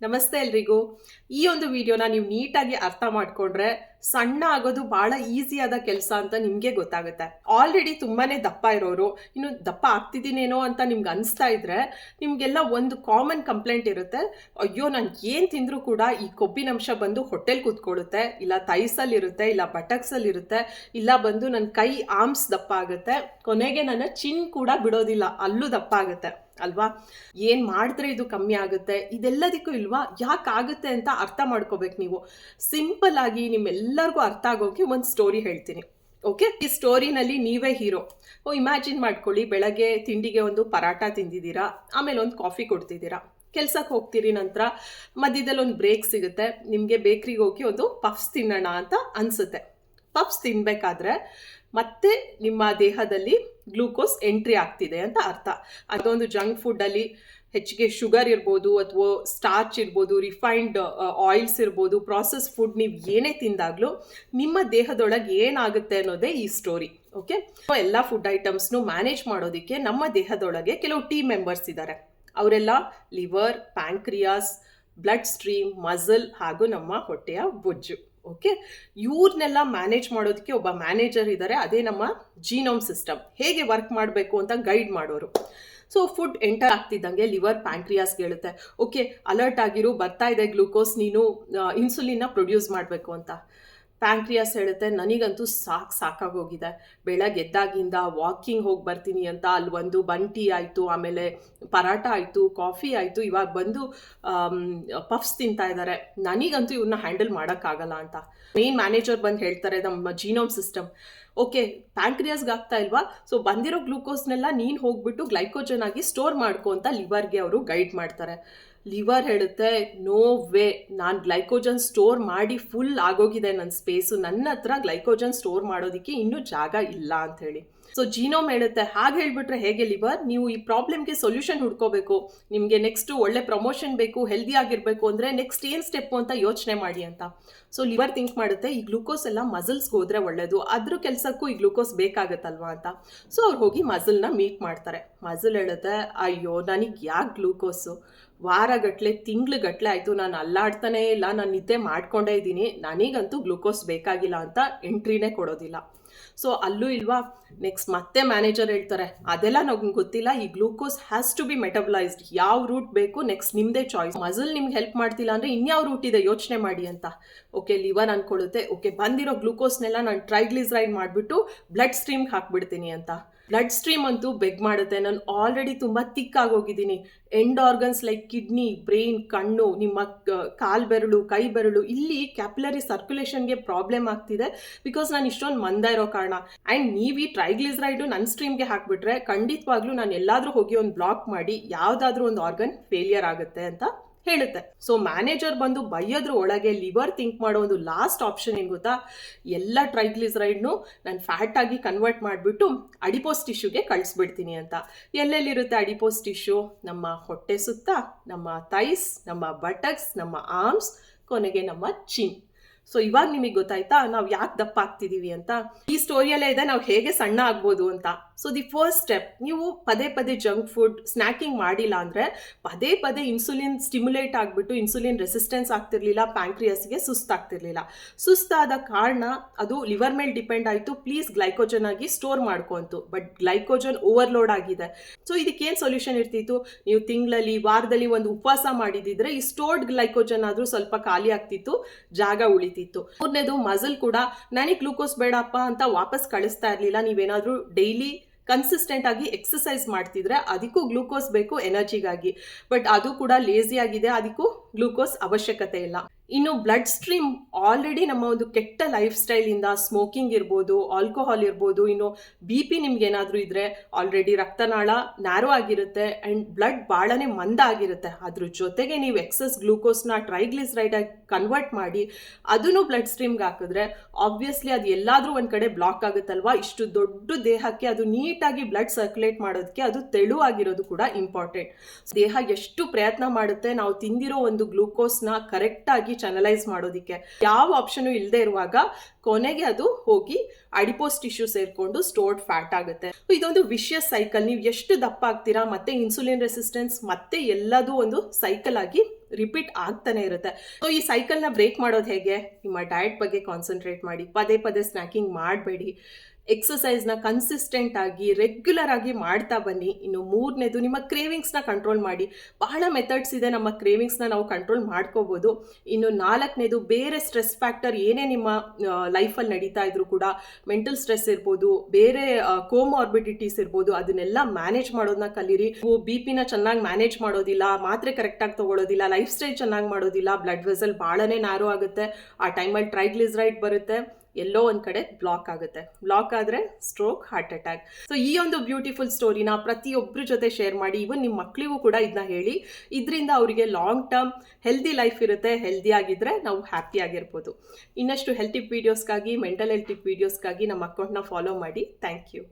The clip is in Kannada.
ನಮಸ್ತೆ ಎಲ್ರಿಗೂ. ಈ ಒಂದು ವಿಡಿಯೋನ ನೀವು ನೀಟಾಗಿ ಅರ್ಥ ಮಾಡ್ಕೊಂಡ್ರೆ ಸಣ್ಣ ಆಗೋದು ಬಹಳ ಈಸಿಯಾದ ಕೆಲಸ ಅಂತ ನಿಮಗೆ ಗೊತ್ತಾಗುತ್ತೆ. ಆಲ್ರೆಡಿ ತುಂಬಾನೇ ದಪ್ಪ ಇರೋರು ಇನ್ನು ದಪ್ಪ ಆಗ್ತಿದ್ದೀನೇನೋ ಅಂತ ನಿಮ್ಗೆ ಅನಿಸ್ತಾ ಇದ್ರೆ ನಿಮ್ಗೆಲ್ಲ ಒಂದು ಕಾಮನ್ ಕಂಪ್ಲೇಂಟ್ ಇರುತ್ತೆ. ಅಯ್ಯೋ, ನಾನು ಏನು ತಿಂದರೂ ಕೂಡ ಈ ಕೊಬ್ಬಿನಂಶ ಬಂದು ಹೊಟ್ಟೆಲ್ ಕೂತ್ಕೊಳ್ಳುತ್ತೆ, ಇಲ್ಲ ಥೈಸಲ್ಲಿ ಇರುತ್ತೆ, ಇಲ್ಲ ಬಟಕ್ಸಲ್ಲಿ ಇರುತ್ತೆ, ಇಲ್ಲ ಬಂದು ನನ್ನ ಕೈ ಆರ್ಮ್ಸ್ ದಪ್ಪ ಆಗುತ್ತೆ, ಕೊನೆಗೆ ನನ್ನ ಚಿನ್ ಕೂಡ ಬಿಡೋದಿಲ್ಲ, ಅಲ್ಲೂ ದಪ್ಪ ಆಗುತ್ತೆ ಅಲ್ವಾ. ಏನ್ ಮಾಡಿದ್ರೆ ಇದು ಕಮ್ಮಿ ಆಗುತ್ತೆ? ಇದೆಲ್ಲದಕ್ಕೂ ಇಲ್ವಾ, ಯಾಕಾಗುತ್ತೆ ಅಂತ ಅರ್ಥ ಮಾಡ್ಕೋಬೇಕು ನೀವು. ಸಿಂಪಲ್ ಆಗಿ ನಿಮ್ಮೆಲ್ಲರಿಗೂ ಅರ್ಥ ಆಗೋಕೆ ಒಂದು ಸ್ಟೋರಿ ಹೇಳ್ತೀನಿ. ಓಕೆ, ಈ ಸ್ಟೋರಿನಲ್ಲಿ ನೀವೇ ಹೀರೋ. ಇಮ್ಯಾಜಿನ್ ಮಾಡ್ಕೊಳ್ಳಿ, ಬೆಳಗ್ಗೆ ತಿಂಡಿಗೆ ಒಂದು ಪರಾಟ ತಿಂದಿದ್ದೀರಾ, ಆಮೇಲೆ ಒಂದು ಕಾಫಿ ಕೊಡ್ತಿದ್ದೀರಾ, ಕೆಲ್ಸಕ್ಕೆ ಹೋಗ್ತೀರಿ, ನಂತರ ಮಧ್ಯದಲ್ಲಿ ಒಂದು ಬ್ರೇಕ್ ಸಿಗುತ್ತೆ, ನಿಮಗೆ ಬೇಕ್ರಿಗೆ ಹೋಗಿ ಒಂದು ಪಫ್ಸ್ ತಿನ್ನೋಣ ಅಂತ ಅನ್ಸುತ್ತೆ. ಪಫ್ಸ್ ತಿನ್ಬೇಕಾದ್ರೆ ಮತ್ತೆ ನಿಮ್ಮ ದೇಹದಲ್ಲಿ ಗ್ಲೂಕೋಸ್ ಎಂಟ್ರಿ ಆಗ್ತಿದೆ ಅಂತ ಅರ್ಥ. ಅದೊಂದು ಜಂಕ್ ಫುಡ್ಡಲ್ಲಿ ಹೆಚ್ಚಿಗೆ ಶುಗರ್ ಇರ್ಬೋದು, ಅಥವಾ ಸ್ಟಾರ್ಚ್ ಇರ್ಬೋದು, ರಿಫೈನ್ಡ್ ಆಯಿಲ್ಸ್ ಇರ್ಬೋದು, ಪ್ರಾಸೆಸ್ ಫುಡ್ ನೀವು ಏನೇ ತಿಂದಾಗಲೂ ನಿಮ್ಮ ದೇಹದೊಳಗೆ ಏನಾಗುತ್ತೆ ಅನ್ನೋದೇ ಈ ಸ್ಟೋರಿ. ಓಕೆ, ಎಲ್ಲ ಫುಡ್ ಐಟಮ್ಸ್ನು ಮ್ಯಾನೇಜ್ ಮಾಡೋದಕ್ಕೆ ನಮ್ಮ ದೇಹದೊಳಗೆ ಕೆಲವು ಟೀಮ್ ಮೆಂಬರ್ಸ್ ಇದ್ದಾರೆ. ಅವರೆಲ್ಲ liver, pancreas, blood stream, muscle ಹಾಗೂ ನಮ್ಮ ಹೊಟ್ಟೆಯ ಬೊಜ್ಜು. ಓಕೆ, ಇವ್ರನ್ನೆಲ್ಲ ಮ್ಯಾನೇಜ್ ಮಾಡೋದಕ್ಕೆ ಒಬ್ಬ ಮ್ಯಾನೇಜರ್ ಇದ್ದಾರೆ, ಅದೇ ನಮ್ಮ ಜೀನೋಮ್ ಸಿಸ್ಟಮ್. ಹೇಗೆ ವರ್ಕ್ ಮಾಡಬೇಕು ಅಂತ ಗೈಡ್ ಮಾಡೋರು. ಸೊ ಫುಡ್ ಎಂಟರ್ ಆಗ್ತಿದ್ದಂಗೆ ಲಿವರ್ ಪ್ಯಾಂಕ್ರಿಯಾಸ್ಗೆ ಹೇಳುತ್ತೆ, ಓಕೆ ಅಲರ್ಟ್ ಆಗಿರು, ಬರ್ತಾ ಇದೆ ಗ್ಲೂಕೋಸ್, ನೀನು ಇನ್ಸುಲಿನ್ನ ಪ್ರೊಡ್ಯೂಸ್ ಮಾಡಬೇಕು ಅಂತ. ಪ್ಯಾಂಕ್ರಿಯಾಸ್ ಹೇಳುತ್ತೆ, ನನಗಂತೂ ಸಾಕಾಗೋಗಿದೆ, ಬೆಳಗ್ಗೆ ಎದ್ದಾಗಿಂದ ವಾಕಿಂಗ್ ಹೋಗಿ ಬರ್ತೀನಿ ಅಂತ ಅಲ್ಲಿ ಒಂದು ಬಂಟಿ ಆಯಿತು, ಆಮೇಲೆ ಪರಾಟ ಆಯಿತು, ಕಾಫಿ ಆಯಿತು, ಇವಾಗ ಬಂದು ಪಫ್ಸ್ ತಿಂತಾ ಇದ್ದಾರೆ, ನನಗಂತೂ ಇವ್ರನ್ನ ಹ್ಯಾಂಡಲ್ ಮಾಡೋಕ್ಕಾಗಲ್ಲ ಅಂತ ಮೇನ್ ಮ್ಯಾನೇಜರ್ ಬಂದು ಹೇಳ್ತಾರೆ, ನಮ್ಮ ಜೀನೋಮ್ ಸಿಸ್ಟಮ್. ಓಕೆ, ಪ್ಯಾಂಕ್ರಿಯಾಸ್ಗೆ ಆಗ್ತಾ ಇಲ್ವಾ, ಸೊ ಬಂದಿರೋ ಗ್ಲೂಕೋಸ್ನೆಲ್ಲ ನೀನು ಹೋಗ್ಬಿಟ್ಟು ಗ್ಲೈಕೋಜನ್ ಆಗಿ ಸ್ಟೋರ್ ಮಾಡ್ಕೊ ಅಂತ ಲಿವರ್ಗೆ ಅವರು ಗೈಡ್ ಮಾಡ್ತಾರೆ. ಲಿವರ್ ಹೇಳುತ್ತೆ, ನೋ ವೇ, ನಾನು ಗ್ಲೈಕೋಜನ್ ಸ್ಟೋರ್ ಮಾಡಿ ಫುಲ್ ಆಗೋಗಿದೆ ನನ್ನ ಸ್ಪೇಸು, ನನ್ನ ಹತ್ರ ಗ್ಲೈಕೋಜನ್ ಸ್ಟೋರ್ ಮಾಡೋದಕ್ಕೆ ಇನ್ನೂ ಜಾಗ ಇಲ್ಲ ಅಂತ ಹೇಳಿ. ಸೊ ಜೀನೋಮ್ ಹೇಳುತ್ತೆ, ಹಾಗೆ ಹೇಳ್ಬಿಟ್ರೆ ಹೇಗೆ ಲಿವರ್, ನೀವು ಈ ಪ್ರಾಬ್ಲಮ್ಗೆ ಸೊಲ್ಯೂಷನ್ ಹುಡ್ಕೋಬೇಕು, ನಿಮಗೆ ನೆಕ್ಸ್ಟ್ ಒಳ್ಳೆ ಪ್ರಮೋಷನ್ ಬೇಕು, ಹೆಲ್ದಿ ಆಗಿರಬೇಕು ಅಂದರೆ ನೆಕ್ಸ್ಟ್ ಏನು ಸ್ಟೆಪ್ಪು ಅಂತ ಯೋಚನೆ ಮಾಡಿ ಅಂತ. ಸೊ ಲಿವರ್ ಥಿಂಕ್ ಮಾಡುತ್ತೆ, ಈ ಗ್ಲೂಕೋಸ್ ಎಲ್ಲ ಮಸಲ್ಸ್ಗೆ ಹೋದ್ರೆ ಒಳ್ಳೇದು, ಅದ್ರ ಕೆಲಸಕ್ಕೂ ಈ ಗ್ಲೂಕೋಸ್ ಬೇಕಾಗತ್ತಲ್ವಾ ಅಂತ. ಸೊ ಅವ್ರು ಹೋಗಿ ಮಸಲ್ನ ಮೀಟ್ ಮಾಡ್ತಾರೆ. ಮಸಲ್ ಹೇಳುತ್ತೆ, ಅಯ್ಯೋ ನನಗೆ ಯಾಕೆ ಗ್ಲೂಕೋಸು, ವಾರಗಟ್ಟಲೆ ತಿಂಗ್ಳುಗಟ್ಟಲೆ ಆಯಿತು ನಾನು ಅಲ್ಲಾಡ್ತಾನೇ ಇಲ್ಲ, ನಾನು ನಿದ್ದೆ ಮಾಡ್ಕೊಂಡೇ ಇದ್ದೀನಿ, ನನಗಂತೂ ಗ್ಲೂಕೋಸ್ ಬೇಕಾಗಿಲ್ಲ ಅಂತ ಎಂಟ್ರಿನೇ ಕೊಡೋದಿಲ್ಲ. ಸೊ ಅಲ್ಲೂ ಇಲ್ವಾ, ನೆಕ್ಸ್ಟ್ ಮತ್ತೆ ಮ್ಯಾನೇಜರ್ ಹೇಳ್ತಾರೆ, ಅದೆಲ್ಲ ನಮ್ಗೆ ಗೊತ್ತಿಲ್ಲ, ಈ ಗ್ಲೂಕೋಸ್ ಹ್ಯಾಸ್ ಟು ಬಿ ಮೆಟಬಲೈಸ್ಡ್, ಯಾವ ರೂಟ್ ಬೇಕು ನೆಕ್ಸ್ಟ್ ನಿಮ್ಮದೇ ಚಾಯ್ಸ್, ಮಸಲ್ ನಿಮ್ಗೆ ಹೆಲ್ಪ್ ಮಾಡ್ತಿಲ್ಲ ಅಂದರೆ ಇನ್ಯಾವ ರೂಟ್ ಇದೆ ಯೋಚನೆ ಮಾಡಿ ಅಂತ. ಓಕೆ, ಲಿವರ್ ಅನ್ಕೊಳ್ಳುತ್ತೆ, ಓಕೆ ಬಂದಿರೋ ಗ್ಲೂಕೋಸ್ನೆಲ್ಲ ನಾನು ಟ್ರೈಗ್ಲಿಸರೈಡ್ ಮಾಡಿಬಿಟ್ಟು ಬ್ಲಡ್ ಸ್ಟ್ರೀಮ್ಗೆ ಹಾಕ್ಬಿಡ್ತೀನಿ ಅಂತ. ಬ್ಲಡ್ ಸ್ಟ್ರೀಮ್ ಅಂತೂ ಬೆಗ್ ಮಾಡುತ್ತೆ, ನಾನು ಆಲ್ರೆಡಿ ತುಂಬ ತಿಕ್ ಆಗೋಗಿದ್ದೀನಿ, and organs like kidney, brain, ಕಣ್ಣು, ನಿಮ್ಮ ಕಾಲು ಬೆರಳು, ಕೈ ಬೆರಳು, ಇಲ್ಲಿ ಕ್ಯಾಪಿಲರಿ ಸರ್ಕ್ಯುಲೇಷನ್ಗೆ ಪ್ರಾಬ್ಲಮ್ ಆಗ್ತಿದೆ, ಬಿಕಾಸ್ ನಾನು ಇಷ್ಟೊಂದು ಮಂದ ಇರೋ ಕಾರಣ. ಆ್ಯಂಡ್ ನೀವು ಈ ಟ್ರೈಗ್ಲಿಸರೈಡು ನನ್ನ ಸ್ಟ್ರೀಮ್ಗೆ ಹಾಕ್ಬಿಟ್ರೆ ಖಂಡಿತವಾಗ್ಲೂ ನಾನು ಎಲ್ಲಾದರೂ ಹೋಗಿ ಒಂದು ಬ್ಲಾಕ್ ಮಾಡಿ ಯಾವುದಾದ್ರೂ ಒಂದು ಆರ್ಗನ್ ಫೇಲಿಯರ್ ಆಗುತ್ತೆ ಅಂತ ಹೇಳುತ್ತೆ. ಸೊ ಮ್ಯಾನೇಜರ್ ಬಂದು ಬೈಯೋದ್ರ ಒಳಗೆ ಲಿವರ್ ಥಿಂಕ್ ಮಾಡೋ ಒಂದು ಲಾಸ್ಟ್ ಆಪ್ಷನ್ ಏನು ಗೊತ್ತಾ, ಎಲ್ಲ ಟ್ರೈಗ್ಲಿಸರೈಡ್ನು ನಾನು ಫ್ಯಾಟ್ ಆಗಿ ಕನ್ವರ್ಟ್ ಮಾಡಿಬಿಟ್ಟು ಅಡಿಪೋಸ್ ಟಿಶ್ಯೂಗೆ ಕಳಿಸ್ಬಿಡ್ತೀನಿ ಅಂತ. ಎಲ್ಲೆಲ್ಲಿರುತ್ತೆ ಅಡಿಪೋಸ್ ಟಿಶ್ಯೂ? ನಮ್ಮ ಹೊಟ್ಟೆ ಸುತ್ತ, ನಮ್ಮ ಥೈಸ್, ನಮ್ಮ ಬಟಕ್ಸ್, ನಮ್ಮ ಆರ್ಮ್ಸ್, ಕೊನೆಗೆ ನಮ್ಮ ಚಿನ್. ಸೊ ಇವಾಗ ನಿಮಗೆ ಗೊತ್ತಾಯ್ತಾ ನಾವು ಯಾಕೆ ದಪ್ಪ ಆಗ್ತಿದ್ದೀವಿ ಅಂತ. ಈ ಸ್ಟೋರಿಯಲ್ಲೇ ಇದೆ ನಾವು ಹೇಗೆ ಸಣ್ಣ ಆಗ್ಬೋದು ಅಂತ. ಸೊ ದಿ ಫಸ್ಟ್ ಸ್ಟೆಪ್, ನೀವು ಪದೇ ಪದೇ ಜಂಕ್ ಫುಡ್ ಸ್ನ್ಯಾಕಿಂಗ್ ಮಾಡಿಲ್ಲ ಅಂದರೆ ಪದೇ ಪದೇ ಇನ್ಸುಲಿನ್ ಸ್ಟಿಮ್ಯುಲೇಟ್ ಆಗಿಬಿಟ್ಟು ಇನ್ಸುಲಿನ್ ರೆಸಿಸ್ಟೆನ್ಸ್ ಆಗ್ತಿರ್ಲಿಲ್ಲ, ಪ್ಯಾಂಕ್ರಿಯಸ್ಗೆ ಸುಸ್ತಾಗ್ತಿರ್ಲಿಲ್ಲ. ಸುಸ್ತಾದ ಕಾರಣ ಅದು ಲಿವರ್ ಮೇಲೆ ಡಿಪೆಂಡ್ ಆಯಿತು, ಪ್ಲೀಸ್ ಗ್ಲೈಕೋಜನ್ ಆಗಿ ಸ್ಟೋರ್ ಮಾಡ್ಕೊಂತು. ಬಟ್ ಗ್ಲೈಕೋಜನ್ ಓವರ್ಲೋಡ್ ಆಗಿದೆ. ಸೊ ಇದಕ್ಕೇನು ಸೊಲ್ಯೂಷನ್ ಇರ್ತಿತ್ತು? ನೀವು ತಿಂಗಳಲ್ಲಿ, ವಾರದಲ್ಲಿ ಒಂದು ಉಪವಾಸ ಮಾಡಿದಿದ್ರೆ ಈ ಸ್ಟೋರ್ಡ್ ಗ್ಲೈಕೋಜನ್ ಆದರೂ ಸ್ವಲ್ಪ ಖಾಲಿ ಆಗ್ತಿತ್ತು, ಜಾಗ ಉಳಿತಿತ್ತು. ಮೂರನೇದು, ಮಸಲ್ ಕೂಡ ನನಗೆ ಗ್ಲೂಕೋಸ್ ಬೇಡಪ್ಪ ಅಂತ ವಾಪಸ್ ಕಳಿಸ್ತಾ ಇರಲಿಲ್ಲ. ನೀವೇನಾದರೂ ಡೈಲಿ ಕನ್ಸಿಸ್ಟೆಂಟ್ ಆಗಿ ಎಕ್ಸಸೈಸ್ ಮಾಡ್ತಿದ್ರೆ ಅದಕ್ಕೂ ಗ್ಲೂಕೋಸ್ ಬೇಕು ಎನರ್ಜಿಗಾಗಿ, ಬಟ್ ಅದು ಕೂಡ ಲೇಸಿ ಆಗಿದೆ, ಅದಕ್ಕೂ ಗ್ಲೂಕೋಸ್ ಅವಶ್ಯಕತೆ ಇಲ್ಲ. ಇನ್ನು ಬ್ಲಡ್ ಸ್ಟ್ರೀಮ್ ಆಲ್ರೆಡಿ ನಮ್ಮ ಒಂದು ಕೆಟ್ಟ ಲೈಫ್ ಸ್ಟೈಲಿಂದ, ಸ್ಮೋಕಿಂಗ್ ಇರ್ಬೋದು, ಆಲ್ಕೋಹಾಲ್ ಇರ್ಬೋದು, ಇನ್ನು ಬಿ ಪಿ ನಿಮ್ಗೇನಾದರೂ ಇದ್ದರೆ ಆಲ್ರೆಡಿ ರಕ್ತನಾಳ ನ್ಯಾರೋ ಆಗಿರುತ್ತೆ ಆ್ಯಂಡ್ ಬ್ಲಡ್ ಭಾಳನೇ ಮಂದ ಆಗಿರುತ್ತೆ. ಅದ್ರ ಜೊತೆಗೆ ನೀವು ಎಕ್ಸಸ್ ಗ್ಲೂಕೋಸ್ನ ಟ್ರೈಗ್ಲಿಸರೈಡಾಗಿ ಕನ್ವರ್ಟ್ ಮಾಡಿ ಅದನ್ನು ಬ್ಲಡ್ ಸ್ಟ್ರೀಮ್ಗೆ ಹಾಕಿದ್ರೆ ಆಬ್ವಿಯಸ್ಲಿ ಅದು ಎಲ್ಲಾದರೂ ಒಂದು ಕಡೆ ಬ್ಲಾಕ್ ಆಗುತ್ತಲ್ವಾ. ಇಷ್ಟು ದೊಡ್ಡ ದೇಹಕ್ಕೆ ಅದು ನೀಟಾಗಿ ಬ್ಲಡ್ ಸರ್ಕ್ಯುಲೇಟ್ ಮಾಡೋದಕ್ಕೆ ಅದು ತೆಳುವಾಗಿರೋದು ಕೂಡ ಇಂಪಾರ್ಟೆಂಟ್. ದೇಹ ಎಷ್ಟು ಪ್ರಯತ್ನ ಮಾಡುತ್ತೆ ನಾವು ತಿಂದಿರೋ ಒಂದು ಗ್ಲೂಕೋಸ್ನ ಕರೆಕ್ಟಾಗಿ ಚಾನಲೈಸ್ ಮಾಡೋದಕ್ಕೆ. ಯಾವ ಆಪ್ಷನ್ ಇಲ್ಲದೆ ಇರುವಾಗ ಕೊನೆಗೆ ಅದು ಹೋಗಿ ಅಡಿಪೋಸ್ ಟಿಶ್ಯೂ ಸೇರ್ಕೊಂಡು ಸ್ಟೋರ್ಡ್ ಫ್ಯಾಟ್ ಆಗುತ್ತೆ. ಇದೊಂದು ವಿಷಿಯಸ್ ಸೈಕಲ್. ನೀವು ಎಷ್ಟು ದಪ್ಪ ಆಗ್ತೀರಾ, ಮತ್ತೆ ಇನ್ಸುಲಿನ್ ರೆಸಿಸ್ಟೆನ್ಸ್, ಮತ್ತೆ ಎಲ್ಲದೂ ಒಂದು ಸೈಕಲ್ ಆಗಿ ರಿಪೀಟ್ ಆಗ್ತಾನೆ ಇರುತ್ತೆ. ಸೊ ಈ ಸೈಕಲ್ನ ಬ್ರೇಕ್ ಮಾಡೋದು ಹೇಗೆ? ನಿಮ್ಮ ಡಯಟ್ ಬಗ್ಗೆ ಕಾನ್ಸಂಟ್ರೇಟ್ ಮಾಡಿ, ಪದೇ ಪದೇ ಸ್ನ್ಯಾಕಿಂಗ್ ಮಾಡಬೇಡಿ, ಎಕ್ಸಸೈಸ್ನ ಕನ್ಸಿಸ್ಟೆಂಟ್ ಆಗಿ ರೆಗ್ಯುಲರ್ ಆಗಿ ಮಾಡ್ತಾ ಬನ್ನಿ. ಇನ್ನು ಮೂರನೇದು, ನಿಮ್ಮ ಕ್ರೇವಿಂಗ್ಸ್ನ ಕಂಟ್ರೋಲ್ ಮಾಡಿ. ಬಹಳ ಮೆಥಡ್ಸ್ ಇದೆ, ನಮ್ಮ ಕ್ರೇವಿಂಗ್ಸ್ನ ನಾವು ಕಂಟ್ರೋಲ್ ಮಾಡ್ಕೋಬೋದು. ಇನ್ನು ನಾಲ್ಕನೇದು, ಬೇರೆ ಸ್ಟ್ರೆಸ್ ಫ್ಯಾಕ್ಟರ್ ಏನೇ ನಿಮ್ಮ ಲೈಫಲ್ಲಿ ನಡೀತಾ ಇದ್ರು ಕೂಡ, ಮೆಂಟಲ್ ಸ್ಟ್ರೆಸ್ ಇರ್ಬೋದು, ಬೇರೆ ಕೋಮಾರ್ಬಿಡಿಟೀಸ್ ಇರ್ಬೋದು, ಅದನ್ನೆಲ್ಲ ಮ್ಯಾನೇಜ್ ಮಾಡೋದನ್ನ ಕಲೀರಿ. ನೀವು BP-ನ ಚೆನ್ನಾಗಿ ಮ್ಯಾನೇಜ್ ಮಾಡೋದಿಲ್ಲ, ಮಾತ್ರೆ ಕರೆಕ್ಟಾಗಿ ತಗೊಳ್ಳೋದಿಲ್ಲ, ಲೈಫ್ ಸ್ಟೈಲ್ ಚೆನ್ನಾಗಿ ಮಾಡೋದಿಲ್ಲ, ಬ್ಲಡ್ ವೆಸಲ್ ಭಾಳನೇ ನ್ಯಾರೋ ಆಗುತ್ತೆ. ಆ ಟೈಮಲ್ಲಿ ಟ್ರೈಗ್ಲಿಸರೈಡ್ ಬರುತ್ತೆ, ಎಲ್ಲೋ ಒಂದು ಕಡೆ ಬ್ಲಾಕ್ ಆಗುತ್ತೆ. ಬ್ಲಾಕ್ ಆದರೆ ಸ್ಟ್ರೋಕ್, ಹಾರ್ಟ್ ಅಟ್ಯಾಕ್. ಸೊ ಈ ಒಂದು ಬ್ಯೂಟಿಫುಲ್ ಸ್ಟೋರಿನ ಪ್ರತಿಯೊಬ್ಬರ ಜೊತೆ ಶೇರ್ ಮಾಡಿ. ಇವನ್ ನಿಮ್ಮ ಮಕ್ಕಳಿಗೂ ಕೂಡ ಇದನ್ನ ಹೇಳಿ. ಇದರಿಂದ ಅವರಿಗೆ ಲಾಂಗ್ ಟರ್ಮ್ ಹೆಲ್ದಿ ಲೈಫ್ ಇರುತ್ತೆ. ಹೆಲ್ದಿ ಆಗಿದ್ರೆ ನಾವು ಹ್ಯಾಪಿ ಆಗಿರ್ಬೋದು. ಇನ್ನಷ್ಟು ಹೆಲ್ತ್ ಟಿಪ್ ವೀಡಿಯೋಸ್ಗಾಗಿ, ಮೆಂಟಲ್ ಹೆಲ್ತ್ ಟಿಪ್ ವೀಡಿಯೋಸ್ಗಾಗಿ ನಮ್ಮ ಅಕೌಂಟ್ನ ಫಾಲೋ ಮಾಡಿ. Thank you.